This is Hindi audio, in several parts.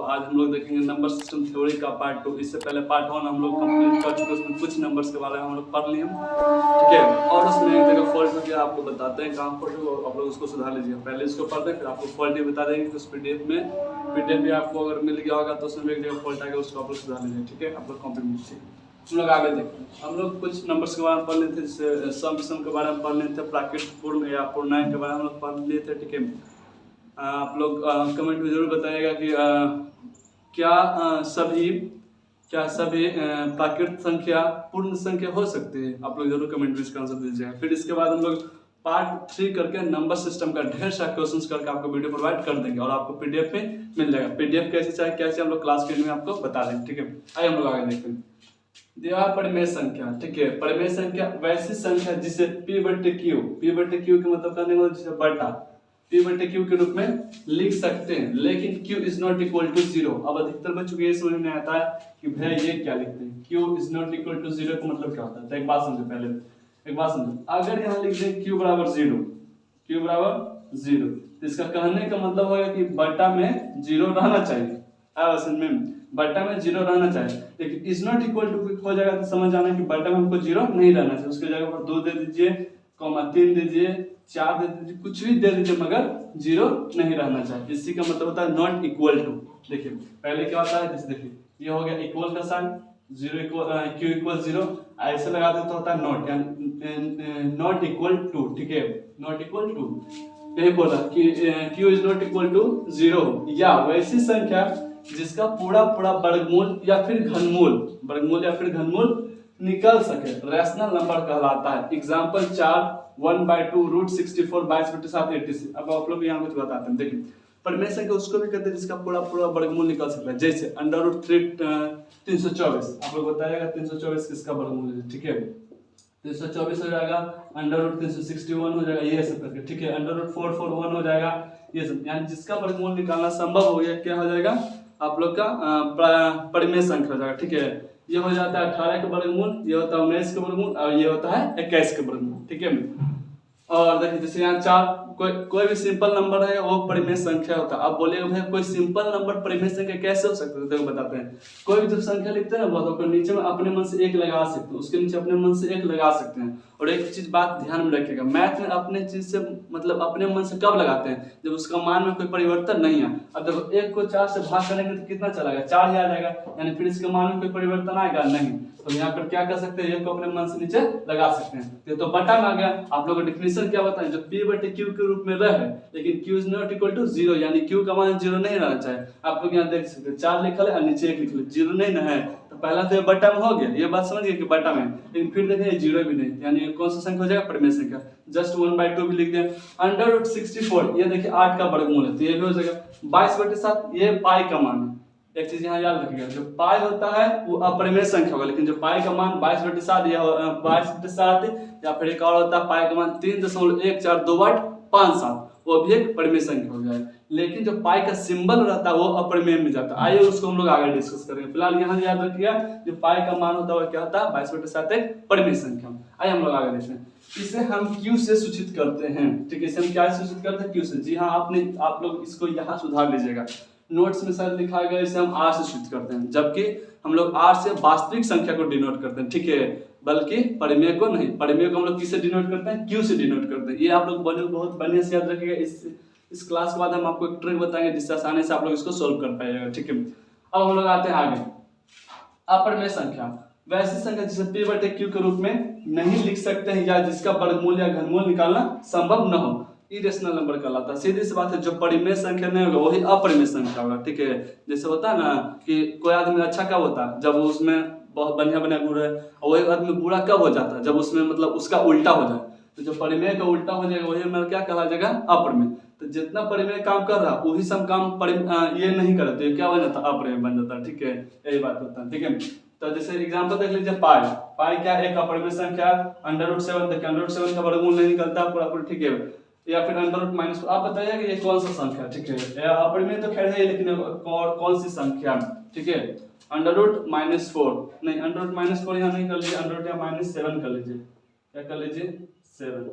आज हम लोग देखेंगे नंबर सिस्टम थ्योरी का पार्ट 2। इससे पहले पार्ट 1 हम लोग कंप्लीट कर चुके, उसमें कुछ नंबर्स के बारे में हम लोग पढ़ लिए, ठीक है। और उसमें एक जगह फॉल्ट हो गया, आपको बताते हैं कहाँ फॉल्ट हो, आप लोग उसको सुधार लीजिए। पहले इसको पढ़ते हैं, फिर आपको फॉल्ट ही बता देंगे कि उस पीडीएफ भी आपको अगर मिल गया होगा तो उसमें एक जगह फॉल्ट आ गया, उसको आप लोग सुधार लीजिए, ठीक है। आप लोग कॉम्प्लीट लीजिए। हम लोग आगे देखते हैं। हम लोग कुछ नंबर्स के बारे में पढ़ लेते थे, जैसे सम के बारे में पढ़ लेते थे, प्राकृतिक पूर्ण या पूर्णांक के बारे में हम लोग पढ़ लिए थे, ठीक है। आप लोग कमेंट में जरूर बताइएगा कि क्या सभी प्राकृतिक संख्या पूर्ण संख्या हो सकती है। आप लोग जरूर कमेंट में इसका आंसर दीजिएगा। फिर इसके बाद हम लोग पार्ट 3 करके नंबर सिस्टम का ढेर सारा क्वेश्चंस करके आपको वीडियो प्रोवाइड कर देंगे और आपको पीडीएफ में मिल जाएगा। पीडीएफ कैसे चाहिए कैसे हम लोग क्लास के में आपको बता देंगे, ठीक है। आइए हम लोग आगे देखते हैं। दिया परिमेय संख्या, ठीक है। परिमेय संख्या वैसी संख्या जिसे p/q के मतलब करने को जिसे बटा p/q के रूप में लिख सकते हैं, लेकिन q is not equal to 0। अब अधिकतर बच्चों को ये समझ में आता है कि भैया ये क्या लिखते हैं, q is not equal to 0 का मतलब क्या होता है। तो एक बात समझो, पहले एक बात समझो, अगर यहाँ लिख दें q बराबर 0 तो इसका कहने का मतलब होगा कि बटा में 0 रहना चाहिए। बटा में 0 रहना चाहिए, लेकिन इज नॉट इक्वल टू हो जाएगा तो समझ आना कि बटा में हमको 0 नहीं रहना चाहिए। उसके जगह पर 2 दे दीजिए, 3 दीजिए, 4 दे दीजिए, कुछ भी दे दीजिए, मगर 0 नहीं रहना चाहिए। इसी का मतलब होता है नॉट इक्वल टू। देखिए पहले क्या होता है, जैसे देखिए ये हो गया इक्वल का साइन, 0 इक्वल q इक्वल 0, ऐसे लगाते तो होता है नॉट, यानी नॉट इक्वल टू, ठीक है। नॉट इक्वल टू यही बोला कि q is not equal to 0 या वैसी संख्या जिसका पूरा वर्गमूल या फिर घनमूल निकल सके, रैशनल नंबर कहलाता है। एग्जांपल 4 1/2 √64 22/7 86। अब आप लोग यहाँ कुछ बताते हैं। देखिए परिमेय संख्या उसको भी कहते हैं जिसका पूरा वर्गमूल निकल सकता है, जैसे √3 324। आप लोग बताइएगा 324 किसका वर्गमूल है, ठीक है। 324 हो जाएगा, √361 हो जाएगा, ये सब करके, ठीक है। √441 हो जाएगा, ये सब, यानी जिसका वर्गमूल निकालना संभव हो गया, क्या हो जाएगा आप लोग का परिमेय संख्या हो जाएगा, ठीक है। ये हो जाता है 18 का वर्गमूल, ये होता है 19 का वर्गमूल और ये होता है 21 का वर्गमूल, ठीक है। और देखिए जैसे यहाँ 4 कोई भी सिंपल नंबर है वो परिमेय संख्या होता है। आप बोलिएगा भैया कोई सिंपल नंबर परिमेय संख्या कैसे हो सकता है, देखो बताते हैं। कोई भी जब संख्या लिखते हैं ना तो नीचे में अपने मन से 1 लगा सकते हैं, उसके नीचे अपने मन से 1 लगा सकते हैं। और एक चीज बात ध्यान में रखिएगा, मैथ में अपने चीज से मतलब अपने मन से कब लगाते हैं, जब उसका मान में कोई परिवर्तन नहीं है। अब देखो 1 को 4 से भाग करेंगे तो कितना चला गया, 4 ही आ जाएगा, यानी फिर इसके मान में कोई परिवर्तन आएगा नहीं। तो यहाँ पर क्या कर सकते हैं, 1 को अपने मन से नीचे लगा सकते हैं। तो बटा में आ गया। आप लोगों को डेफिनेशन क्या बताएं, जो p/q के रूप में रहे, लेकिन q is not equal to 0, यानी q का मान 0 नहीं रहना चाहिए। आप लोग यहाँ देख सकते हैं 4 लिखल है और नीचे 1 लिखल है, 0 नहीं ना है। तो पहला तो ये बटा में हो गया, ये बात समझ गए कि बटा में, लेकिन फिर देखें 0 भी नहीं, यानी कौन सा संख्या हो जाएगा, परिमेय संख्या। जस्ट 1/2 भी लिख दिया। √64 ये देखिए 8 का वर्गमूल है, तो ये भी हो जाएगा। 22/7 ये पाई का मान है। एक चीज यहाँ याद रखिएगा, जो पाई होता है वो अपरिमेय संख्या होगा, लेकिन जो पाई का मान 22/7 या 22/7 या फिर एक और होता है पाई का मान 3.14257, वो भी एक परिमेय संख्या हो जाए। लेकिन जो पाई का सिंबल रहता है वो अपरिमेय में जाता है। आइए उसको हम लोग आगे डिस्कस करेंगे। फिलहाल यहाँ याद रखिएगा जो पाई का मान होता है क्या होता है, 22/7 एक परिमेय संख्या। आइए हम लोग आगे देखते हैं। इसे हम q से सूचित करते हैं, ठीक है। इसे हम क्या सूचित करते हैं, q से। जी हाँ, आप लोग इसको यहाँ सुधार लीजिएगा। नोट्स में शायद लिखा गया इसे हम r से सूचित करते हैं, जबकि हम लोग r से वास्तविक संख्या को डिनोट करते हैं, ठीक है, बल्कि परिमेय को नहीं। परिमेय को हम लोग किससे डिनोट करते हैं, q से डिनोट करते हैं। ये आप लोग बहुत बढ़िया से याद रखिएगा। इस क्लास के बाद हम आपको एक ट्रिक बताएंगे जिससे आसानी से आप लोग इसको सोल्व कर पाइएगा, ठीक है। अब हम लोग आते हैं आगे। अपरिमेय संख्या वैसी संख्या जिसे p/q के रूप में नहीं लिख सकते हैं या जिसका वर्गमूल या घनमूल निकालना संभव न हो, इरेशनल नंबर कहलाता है। सीधी सी बात है, जो परिमेय संख्या नहीं होगा वही अपरिमेय संख्या होगा, ठीक है। जैसे होता है ना कि कोई आदमी अच्छा कब होता है, जब उसमें बहुत बढ़िया गुण है, और वही आदमी बुरा कब हो जाता है, जब उसमें मतलब उसका उल्टा हो जाए। तो जो परिमेय का उल्टा हो जाएगा वही हमारा क्या कहला जाएगा, अपरिमेय। तो जितना परिमेय काम कर रहा है वही सब काम ये नहीं करे तो क्या हो जाता है, अपरिमेय बन जाता है, ठीक है। यही बात होता है, ठीक है। तो जैसे एग्जांपल देख लीजिए, पाई क्या एक अपरिमेय संख्या, √7 देखिए √7 का वर्गमूल नहीं निकलता पूरा, ठीक है। या फिर √-4, आप बताइए कि ये कौन सा संख्या, ठीक है। अपरिमेय तो खैर है, लेकिन कौन सी संख्या, ठीक है। √-4 नहीं, √-4 यहाँ नहीं कर लीजिए, √-7 कर लीजिए, क्या कर लीजिए, 7।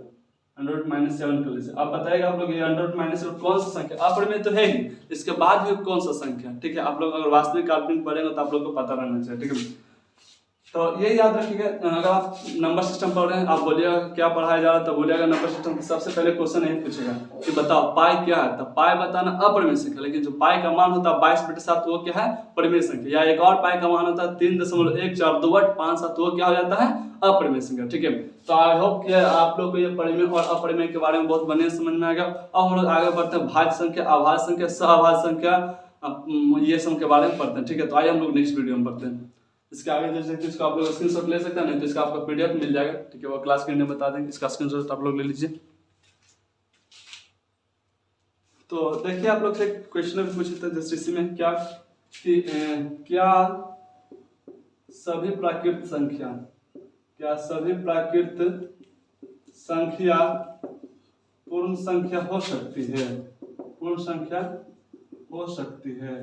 √-7 कर लीजिए। आप बताइएगा आप लोग ये √-7 कौन सा संख्या अपरिमेय तो है ही, इसके बाद भी कौन सा संख्या, ठीक है। आप लोग अगर वास्तविक काल्पनिक पढ़ेंगे तो आप लोग को पता रहना चाहिए, ठीक है। तो ये याद रखिएगा, अगर आप नंबर सिस्टम पढ़ रहे हैं, आप बोलिएगा क्या पढ़ाया जा रहा है, तो बोलिएगा नंबर सिस्टम। सबसे पहले क्वेश्चन यही पूछेगा कि बताओ पाई क्या है, तो पाई बताना अपरिमेय संख्या, लेकिन जो पाई का मान होता है 22/7 वो क्या है, परिमेय संख्या। या एक और पाई का मान होता है 3.14258 वो क्या हो जाता है, अपरिमेय संख्या, ठीक है। तो आई होप कि आप लोग को ये परिमेय और अपरिमेय के बारे में बहुत बढ़िया समझ में आ गया। अब हम लोग आगे बढ़ते हैं भाज्य संख्या, अभाज्य संख्या, सहअभाज्य संख्या, ये सब के बारे में पढ़ते हैं, ठीक है। तो आइए हम लोग नेक्स्ट वीडियो में पढ़ते हैं। इसके आगे जैसे कि इसको आप लोग स्क्रीनशॉट ले सकते हैं, नहीं तो इसका आपको पीडीएफ मिल जाएगा, ठीक है। वो क्लास के अंदर बता देंगे, इसका स्क्रीनशॉट आप लोग ले लीजिए। तो देखिए आप लोग से क्वेश्चन भी पूछे थे जैसे इसी में क्या कि क्या सभी प्राकृत संख्या, क्या सभी प्राकृत संख्या पूर्ण संख्या हो सकती है, पूर्ण संख्या हो सकती है,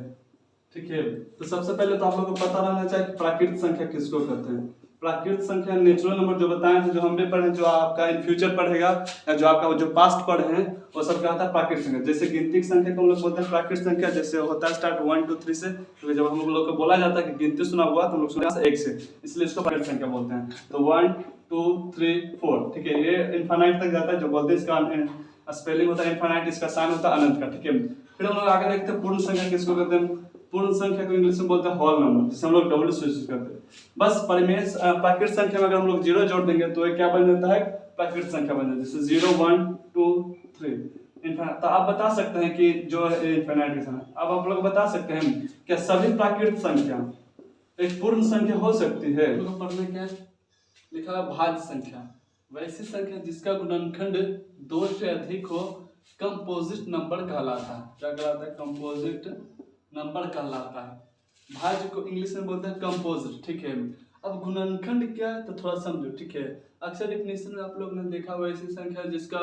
ठीक है। तो सबसे पहले तो आप लोगों को पता रहना चाहिए प्राकृत संख्या किसको कहते हैं। प्राकृत संख्या नेचुरल नंबर जो बताए थे, जो हम भी पढ़े, जो आपका इन फ्यूचर पढ़ेगा या जो आपका जो पास्ट पढ़े हैं वो सब क्या होता है, प्राकृत संख्या। जैसे गिनती की संख्या को हम लोग बोलते हैं प्राकृत संख्या, जैसे होता है स्टार्ट 1 2 3 से, तो जब हम लोग को बोला जाता है कि गिनती सुना हुआ तो हम लोग सुना 1 से, इसलिए इसको प्राकृत संख्या बोलते हैं। तो 1 2 3 4, ठीक है, ये इनफाइनाइट तक जाता है, जो बोलते हैं इसका स्पेलिंग होता है इनफाइनाइट, इसका साइन होता है अनंत का, ठीक है। फिर हम लोग आगे देखते हैं पूर्ण संख्या किसको कहते हैं। पूर्ण संख्या को इंग्लिश में बोलते हैं होल नंबर, जिसे हम लोग डब्ल्यू से यूज करते हैं। बस परिमेय प्राकृत संख्या में अगर हम लोग 0 जोड़ देंगे तो ये क्या बन जाता है, प्राकृत संख्या बन जाती है। जैसे 0 1 2 3 इनफाइनाइट। तो आप बता सकते हैं कि जो इनफाइनाइट के समय अब आप लोग बता सकते हैं क्या सभी प्राकृत संख्या एक पूर्ण संख्या हो सकती है। तो पढ़ने क्या लिखा है, भाज्य संख्या वैसी संख्या जिसका गुणनखंड 2 से अधिक हो कंपोजिट नंबर कहलाता है। क्या कहलाता है, कंपोजिट नंबर कहलाता है। भाज्य को इंग्लिश में बोलते हैं कंपोजिट, ठीक है। अब गुणनखंड क्या है तो थोड़ा समझो, ठीक है। अक्सर डेफिनेशन में आप लोग ने देखा हुआ ऐसी संख्या जिसका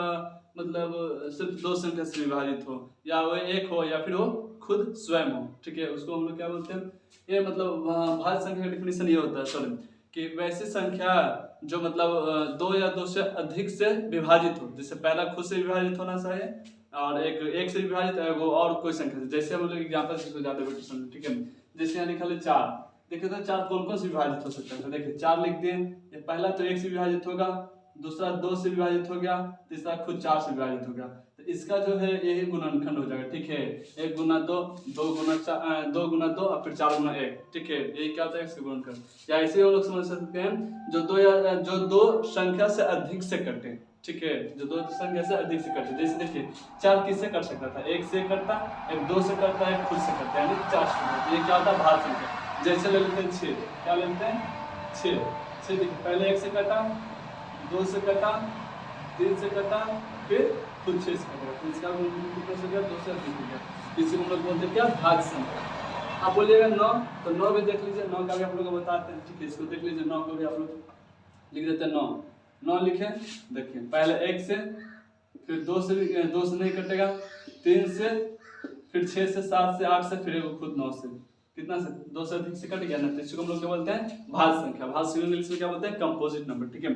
मतलब सिर्फ 2 संख्या से विभाजित हो, या वो 1 हो या फिर वो खुद स्वयं हो, ठीक है, उसको हम लोग क्या बोलते हैं, ये मतलब भाज्य संख्या का डेफिनेशन ये होता है सॉरी कि वैसी संख्या जो मतलब 2 या 2 से अधिक से विभाजित हो, जैसे पहला खुद से विभाजित होना चाहिए और एक से विभाजित है वो और कोई संख्या से। जैसे हम लोग एग्जांपल से ज्यादा बेटर समझो, ठीक है। जैसे यहाँ लिखा है 4, देखिए तो 4 कौन कौन से विभाजित हो सकता है, तो देखिए 4 लिख दिए, ये पहला तो 1 से विभाजित होगा, दूसरा 2 से विभाजित हो गया, तीसरा खुद 4 से विभाजित हो गया। तो इसका जो है यही गुणनखंड हो जाएगा, ठीक है। 1 गुना 2, 2 गुना 4, 2 गुना 2 और फिर 4 गुना 1, ठीक है। यही क्या होता है इसका गुणनखंड। या ऐसे हम लोग समझ सकते हैं जो दो संख्या से अधिक से कटे, ठीक है, जो 2 संख्या से अधिक से कटे। जैसे देखिए 4 किससे कट सकता था, 1 से कटता, 1 2 से कटता, 1 खुद से कटता, यानी 4 से कटता। ये क्या होता है, भाज्य संख्या। जैसे ले लेते हैं 6, क्या लेते हैं 6, देखिए पहले 1 से कटा, 2 से कटा, 3 से कटा, फिर खुद 6 से कटा, तो इसका कितना से गया, 2 से अधिक हो गया। इसी को हम लोग बोलते हैं क्या, भाज्य संख्या। आप बोलिएगा 9, तो 9 भी देख लीजिए, 9 का भी आप लोग को बताते हैं, ठीक है। इसको देख लीजिए, 9 को भी आप लोग लिख देते हैं 9 लिखे, देखिए पहले 1 से, फिर 2 से नहीं कटेगा, 3 से, फिर 6 से, 7 से, 8 से, फिर खुद 9 से, कितना से 2 से अधिक से कट गया ना, तो इसको हम लोग क्या बोलते हैं, भाज्य संख्या। भाज्य संख्या इंग्लिश में क्या बोलते हैं, कंपोजिट नंबर, ठीक है।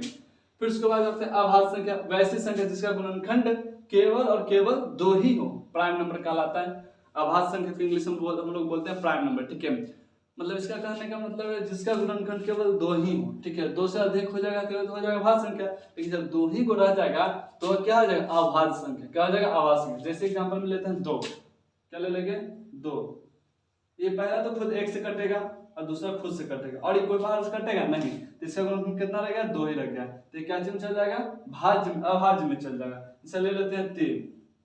फिर उसके बाद आते हैं अभाज्य संख्या, वैसी संख्या जिसका गुणनखंड केवल और केवल 2 ही हो, प्राइम नंबर कहलाता है। अभाज्य संख्या को इंग्लिश में हम लोग बोलते हैं प्राइम नंबर, ठीक है। मतलब इसका कहने का मतलब है जिसका गुणनखंड केवल 2 ही हो, ठीक है। 2 से अधिक हो जाएगा तो हो जाएगा भाज्य संख्या, लेकिन जब 2 ही को रह जाएगा तो क्या हो जाएगा, अभाज्य संख्या। क्या हो जाएगा, अभाज्य संख्या। जैसे एग्जांपल में लेते हैं 2, क्या ले लेंगे 2, ये पहला तो खुद 1 से कटेगा और दूसरा खुद से कटेगा, और ये कोई बाहर से कटेगा नहीं, तो इसका गुणनखंड कितना रहेगा, 2 ही रह गया, तो ये क्या में चल जाएगा, भाज्य अभाज्य में चल जाएगा। जैसे ले लेते हैं 3,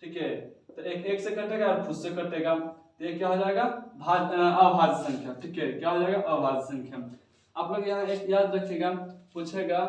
ठीक है, तो एक से कटेगा और खुद से कटेगा, तो ये क्या हो जाएगा, अभाज्य संख्या, ठीक है। क्या हो जाएगा, अभाज्य संख्या। आप लोग यहाँ एक याद रखिएगा, पूछेगा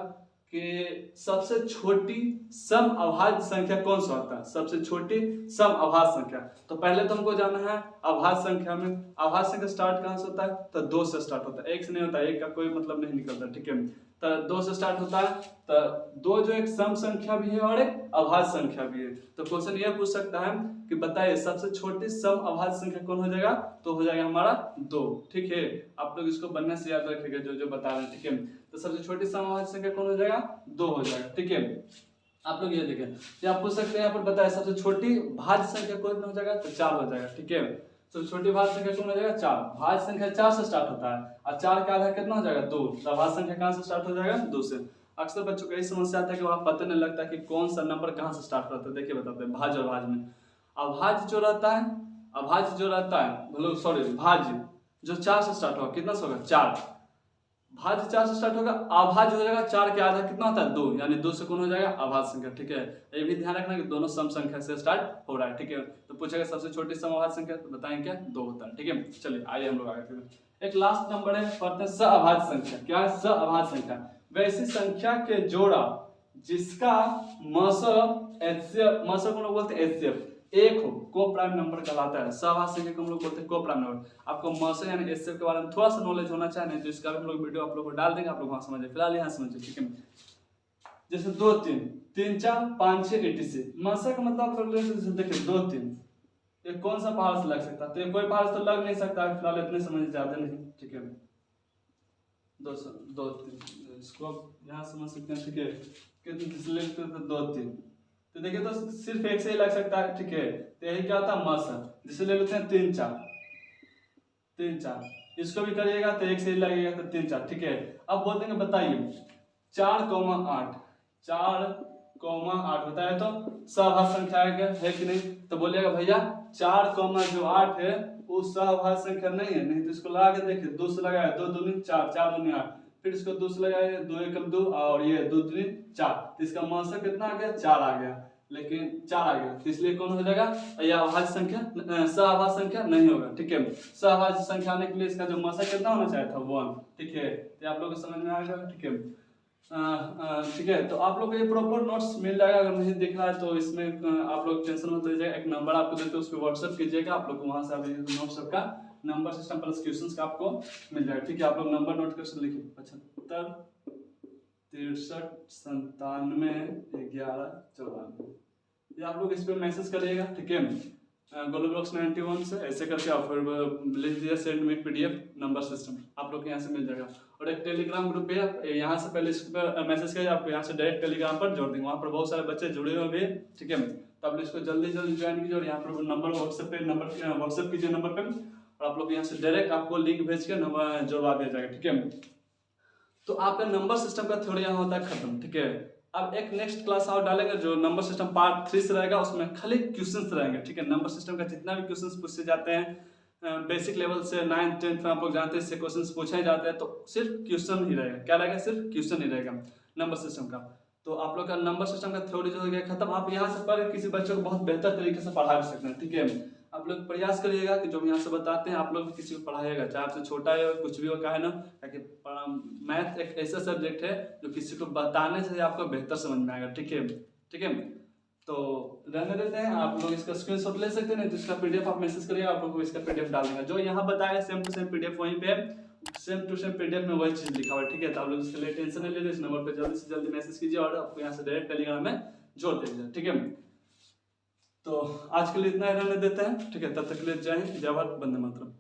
कि सबसे छोटी सम अभाज्य संख्या कौन सा होता है, सबसे छोटी सम अभाज्य संख्या। तो पहले तो हमको जाना है अभाज्य संख्या में, अभाज्य संख्या स्टार्ट कहाँ से होता है, तो 2 से स्टार्ट होता है, 1 से नहीं होता, 1 का कोई मतलब नहीं निकलता, ठीक है। तो 2 से स्टार्ट होता है, तो 2 जो एक सम संख्या भी है और एक अभाज्य संख्या भी है। तो क्वेश्चन ये पूछ सकता है कि बताइए सबसे छोटी सम अभाज्य संख्या कौन हो जाएगा, तो हो जाएगा हमारा 2, ठीक है। आप लोग इसको बढ़िया से याद रखिएगा जो बता रहे हैं, ठीक है। तो सबसे छोटी सम अभाज्य संख्या कौन हो जाएगा, 2 हो जाएगा, ठीक है। आप लोग ये देखें, ये आप पूछ सकते हैं, यहाँ पर बताया सबसे छोटी भाज्य संख्या कौन हो जाएगा, तो 4 हो जाएगा। ठीक है, सबसे छोटी भाज्य संख्या कौन हो जाएगा, 4। भाज्य संख्या 4 से स्टार्ट होता है और 4 का आधा कितना हो जाएगा, 2। तो भाज्य संख्या कहाँ से स्टार्ट हो जाएगा, 2 से। अक्सर बच्चों को यही समस्या आता है कि वहाँ पता नहीं लगता कि कौन सा नंबर कहाँ से स्टार्ट होता है। देखिए बताते हैं, भाज्य और भाज्य में अभाज्य जो रहता है, अभाज्य जो रहता है, मतलब सॉरी भाज्य जो 4 से स्टार्ट होगा, कितना से होगा, 4। भाज्य 4 से स्टार्ट होगा, अभाज्य हो जाएगा 4 के आधा कितना होता है, 2, यानी 2 से कौन हो जाएगा, अभाज्य संख्या। ठीक है, ये भी ध्यान रखना कि दोनों सम संख्या से स्टार्ट हो रहा है। ठीक है, तो पूछेगा सबसे छोटी समअभाज्य संख्या, तो बताएं क्या, 2 होता है। ठीक है, चलिए आइए हम लोग आगे फिर एक लास्ट नंबर है, पढ़ते हैं सहअभाज्य संख्या। क्या है सहअभाज्य संख्या, वैसी संख्या के जोड़ा जिसका मस एचसीएफ, मस को लोग बोलते हैं एचसीएफ, एक हो, को प्राइम नंबर कहलाता है। सहअभाज्य संख्या को हम लोग बोलते हैं को प्राइम नंबर। आपको मस यानी एचसीएफ के बारे में थोड़ा सा नॉलेज होना चाहिए, नहीं तो इसका भी हम लोग वीडियो आप लोग को डाल देंगे, आप लोग वहां समझिए, फिलहाल यहाँ समझिए। ठीक है, जैसे 2 3 3 4 5 6 86, मसा का मतलब आप लोग देखिए 2 3, ये कौन सा पहाड़ से लग सकता है, तो ये कोई पहाड़ तो लग नहीं सकता, फिलहाल इतने समझ जाते नहीं। ठीक है, 2 2 3 इसको यहाँ समझ सकते हैं। ठीक है, कितने 2 3, तो देखिए तो सिर्फ एक से ही लग सकता है। ठीक है, तो यही क्या होता है, मस। जिसे ले लेते हैं 3 4 3 4, इसको भी करिएगा तो एक से ही लगेगा, तो 3 4। ठीक है, अब बोल देंगे बताइए 4,8 4,8 बताया तो सहअभाज्य संख्या है कि नहीं, तो बोलिएगा भैया 4,8 है वो सहअभाज्य संख्या नहीं है, नहीं तो इसको लगा के देखिए, 2 से लगाया 2 दूनी 4 4 दूनी 8, फिर इसको 2 से लगाया 2 एकम 2 और ये 2 दूनी 4, तो इसका मान कितना आ गया, 4 आ गया, लेकिन 4 आ गया, तो इसलिए कौन हो जाएगा, यह अभाज्य संख्या सहअभाज्य संख्या नहीं होगा। ठीक है, सहअभाज्य संख्या आने के लिए इसका जो मासा कितना होना चाहिए था, 1। ठीक है, तो आप लोगों को समझ में आएगा। ठीक है, ठीक है, तो आप लोग को ये प्रॉपर नोट्स मिल जाएगा, अगर नहीं दिख रहा है तो इसमें आप लोग टेंशन मत लीजिएगा, एक नंबर आपको देते हैं उस पर व्हाट्सएप कीजिएगा, आप लोग को वहां से आप नोट्स सबका नंबर सिस्टम प्लस क्वेश्चंस का आपको मिल जाएगा। ठीक है, आप लोग नंबर नोट कर लिखिए 75 63 97 11 94, ये आप लोग इस पे मैसेज करिएगा। ठीक है, गोलोब्लॉक्स 91 से ऐसे करके आप फिर लिख दीजिए send me PDF number system, आप लोग के यहाँ से मिल जाएगा। और एक टेलीग्राम ग्रुप पे आप यहाँ से पहले इस पर मैसेज करिए, आपको यहाँ से डायरेक्ट टेलीग्राम पर जोड़ देंगे, वहाँ पर बहुत सारे बच्चे जुड़े हुए भी। ठीक है, तो आप इसको जल्दी जल्दी ज्वाइन कीजिए, और यहाँ पर नंबर व्हाट्सएप कीजिए नंबर पर, और आप लोग यहाँ से डायरेक्ट आपको लिंक भेज के नंबर जोड़वा दिया जाएगा। ठीक है, तो आपका नंबर सिस्टम का थ्योरी यहाँ होता है खत्म। ठीक है, अब एक नेक्स्ट क्लास और डालेंगे जो नंबर सिस्टम पार्ट 3 से रहेगा, उसमें खाली क्वेश्चंस रहेंगे। ठीक है, नंबर सिस्टम का जितना भी क्वेश्चंस पूछे जाते हैं बेसिक लेवल से 9th 10th में आप लोग जानते हैं इससे क्वेश्चंस पूछे जाते हैं, तो सिर्फ क्वेश्चन ही रहेगा। क्या रहेगा, सिर्फ क्वेश्चन ही रहेगा नंबर सिस्टम का। तो आप लोग का नंबर सिस्टम का थ्योरी जो हो गया खत्म। आप यहाँ से पढ़ किसी बच्चे को बहुत बेहतर तरीके से पढ़ा भी सकते हैं। ठीक है, आप लोग प्रयास करिएगा कि जो हम यहाँ से बताते हैं आप लोग किसी को पढ़ाइएगा, चाहे आपसे छोटा है कुछ भी हो, का है ना, ताकि मैथ एक ऐसा सब्जेक्ट है जो किसी को बताने से आपको बेहतर समझ में आएगा। ठीक है, ठीक है, तो रहने देते हैं, आप लोग इसका स्क्रीनशॉट ले सकते हैं, नहीं तो इसका पीडीएफ आप मैसेज करिएगा, आप लोग को इसका पीडीएफ डाल देंगे। जो यहाँ बताया सेम टू सेम पीडीएफ वहीं पे सेम टू सेम पीडीएफ में वही चीज लिखा हुआ है। ठीक है, तो आप लोग इसके लिए टेंशन नहीं लीजिए, इस नंबर पे जल्दी से जल्दी मैसेज कीजिए और आपको यहाँ से डायरेक्ट टेलीग्राम में जोड़ दीजिए। ठीक है, तो आज के लिए इतना ही रहने देते हैं। ठीक है, तब तक के लिए जय हिंद, जय भारत, वंदे मातरम।